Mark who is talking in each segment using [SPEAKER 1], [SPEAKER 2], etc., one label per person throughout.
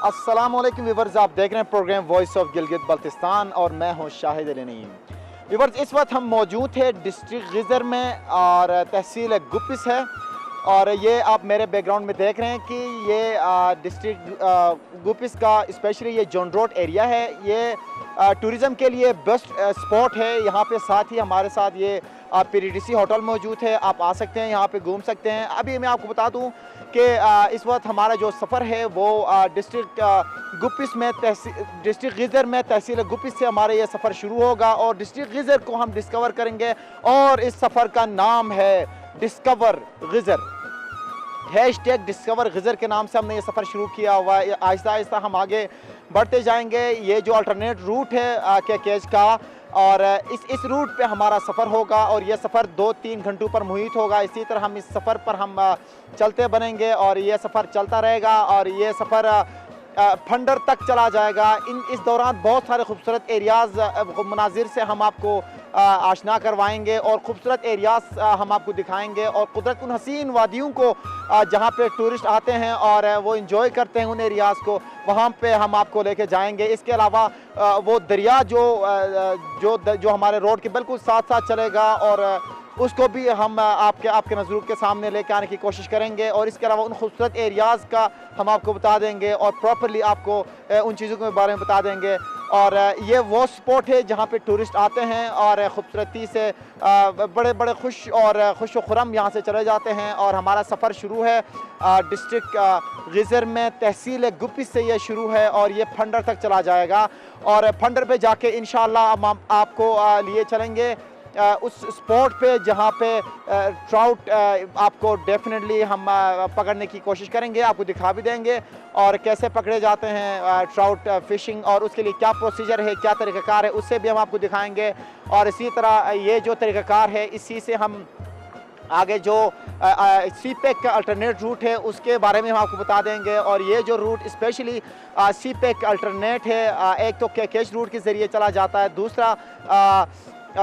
[SPEAKER 1] अस्सलामुअलैकुम व्यूवर्स, आप देख रहे हैं program voice of Gilgit Baltistan और मैं हूं शाहिद अली नईम। व्यूवर्स, इस वक्त हम मौजूद थे डिस्ट्रिक्ट गिज़र में और तहसील गुपिस है। और ये आप मेरे बैकग्राउंड में देख रहे हैं कि ये डिस्ट्रिक्ट गुपिस का स्पेशली ये जॉन रोड एरिया है। ये टूरिज़म के लिए बेस्ट स्पॉट है। यहाँ पे साथ ही हमारे साथ ये PDDC होटल मौजूद है। आप आ सकते हैं, यहाँ पे घूम सकते हैं। अभी मैं आपको बता दूँ कि इस वक्त हमारा जो सफ़र है वो डिस्ट्रिक्ट गुपिस में डिस्ट्रिक्ट गिज़र में तहसील गुपिस से हमारा ये सफ़र शुरू होगा और डिस्ट्रिक्ट गिज़र को हम डिस्कवर करेंगे। और इस सफ़र का नाम है discover geyser. Hashtag discover geyser के नाम से हमने ये सफ़र शुरू किया हुआ है। आहिस्ता आहिस्ता हम आगे बढ़ते जाएंगे। ये जो अल्टरनेट रूट है कैकेज का, और इस रूट पे हमारा सफ़र होगा और ये सफ़र 2-3 घंटों पर मुहित होगा। इसी तरह हम इस सफ़र पर हम चलते बनेंगे और ये सफ़र चलता रहेगा और ये सफ़र फंडर तक चला जाएगा। इस दौरान बहुत सारे खूबसूरत एरियाज़ मनाजिर से हम आपको आशना करवाएंगे और ख़ूबसूरत एरियाज़ हम आपको दिखाएंगे और कुदरत उन हसीन वादियों को जहाँ पे टूरिस्ट आते हैं और वो इंजॉय करते हैं उन एरियाज़ को, वहाँ पे हम आपको लेके जाएंगे। इसके अलावा वो दरिया जो हमारे रोड के बिल्कुल साथ साथ चलेगा और उसको भी हम आपके नज़रों के सामने लेके आने की कोशिश करेंगे। और इसके अलावा उन खूबसूरत एरियाज़ का हम आपको बता देंगे और प्रॉपर्ली आपको उन चीज़ों के बारे में बता देंगे। और ये वो स्पॉट है जहाँ पे टूरिस्ट आते हैं और ख़ूबसूरती से बड़े बड़े खुश व खुरम यहाँ से चले जाते हैं। और हमारा सफ़र शुरू है डिस्ट्रिक्ट गिज़र में तहसील गुपिस से ये शुरू है और ये फंडर तक चला जाएगा। और फंडर पे जाके इंशाअल्लाह हम आपको लिए चलेंगे उस स्पॉट पे जहाँ पे ट्राउट आपको डेफिनेटली हम पकड़ने की कोशिश करेंगे, आपको दिखा भी देंगे और कैसे पकड़े जाते हैं ट्राउट फिशिंग और उसके लिए क्या प्रोसीजर है, क्या तरीक़ाकार है, उससे भी हम आपको दिखाएंगे। और इसी तरह ये जो तरीक़ाकार है इसी से हम आगे जो CPEC का अल्टरनेट रूट है उसके बारे में हम आपको बता देंगे। और ये जो रूट स्पेशली CPEC अल्टरनेट है, एक तो कैकेज रूट के ज़रिए चला जाता है, दूसरा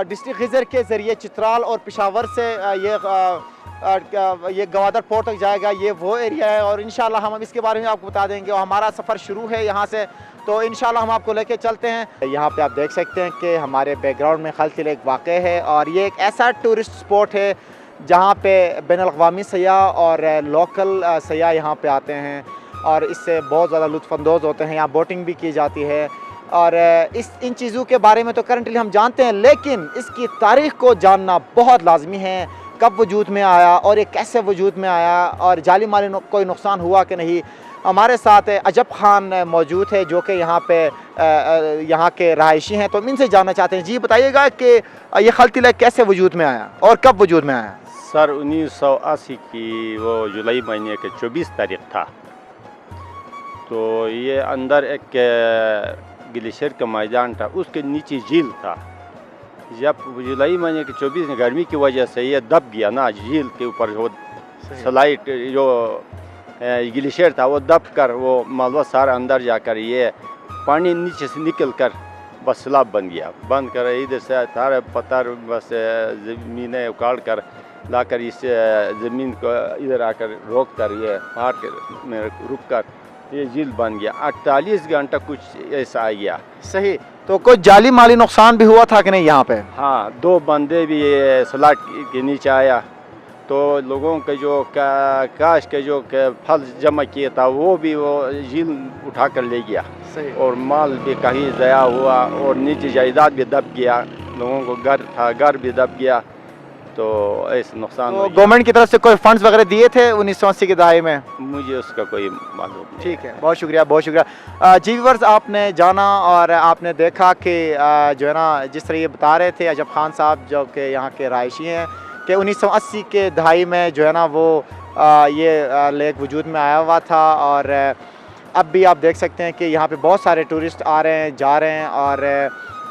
[SPEAKER 1] डिस्ट्रिक्ट गिज़र के ज़रिए चित्राल और पेशावर से ये गवादर पोर्ट तक जाएगा। ये वो एरिया है और इंशाल्लाह हम इसके बारे में आपको बता देंगे। और हमारा सफ़र शुरू है यहाँ से, तो इंशाल्लाह हम आपको लेके चलते हैं। यहाँ पे आप देख सकते हैं कि हमारे बैकग्राउंड में खलसिल एक वाक़ है और ये एक ऐसा टूरिस्ट स्पॉट है जहाँ पे बैनुल-अक़वामी सयाह और लोकल सयाह यहाँ पे आते हैं और इससे बहुत ज़्यादा लुत्फ़अंदोज़ होते हैं। यहाँ बोटिंग भी की जाती है और इन चीज़ों के बारे में तो करंटली हम जानते हैं, लेकिन इसकी तारीख़ को जानना बहुत लाजमी है। कब वजूद में आया और ये कैसे वजूद में आया और जाली माली कोई नुकसान हुआ कि नहीं। हमारे साथ अजब खान मौजूद है जो कि यहाँ के रहायशी हैं, तो हम इनसे जानना चाहते हैं। जी बताइएगा कि ये खलतिला कैसे वजूद में आया और कब वजूद में आया।
[SPEAKER 2] सर 1980 की वो जुलाई महीने के 24 तारीख था। तो ये अंदर एक ग्लेशियर का मैदान था, उसके नीचे झील था। जब जुलाई महीने के 24 गर्मी की वजह से ये दब गया ना, झील के ऊपर वो स्लाइड जो ग्लेशियर था वो दब कर वो मलबा सारा अंदर जाकर ये पानी नीचे से निकल कर बस सैलाब बन गया। बंद कर इधर से सारे पत्थर बस ज़मीनें उखाड़ कर लाकर इस ज़मीन को इधर आकर रोक कर ये पहाड़ के में रुक कर ये झील बन गया। 48 घंटा कुछ ऐसा आ गया।
[SPEAKER 1] सही। तो कोई जाली माली नुकसान भी हुआ था कि नहीं यहाँ पे?
[SPEAKER 2] हाँ, 2 बंदे भी स्लाइड के नीचे आया तो लोगों के जो काश के जो फल जमा किया था वो भी वो झील उठा कर ले गया।
[SPEAKER 1] सही।
[SPEAKER 2] और माल भी कहीं ज़या हुआ और नीचे जायदाद भी दब गया, लोगों को घर था घर भी दब गया। तो ऐसे नुकसान।
[SPEAKER 1] तो गवर्नमेंट की तरफ से कोई फंड्स वगैरह दिए थे 1980 के दहाई में?
[SPEAKER 2] मुझे उसका कोई मालूम नहीं।
[SPEAKER 1] ठीक है, बहुत शुक्रिया बहुत शुक्रिया। जी व्यूअर्स, आपने जाना और आपने देखा कि जो है ना, जिस तरह ये बता रहे थे अजब खान साहब जो कि यहाँ के रहायशी हैं कि 1980 के दहाई में जो है ना वो ये लेक वजूद में आया हुआ था। और अब भी आप देख सकते हैं कि यहाँ पे बहुत सारे टूरिस्ट आ रहे हैं जा रहे हैं और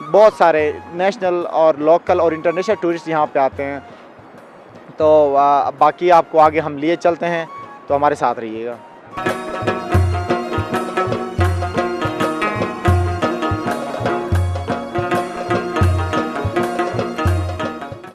[SPEAKER 1] बहुत सारे नेशनल और लोकल और इंटरनेशनल टूरिस्ट यहाँ पे आते हैं। तो बाकी आपको आगे हम लिए चलते हैं, तो हमारे साथ रहिएगा।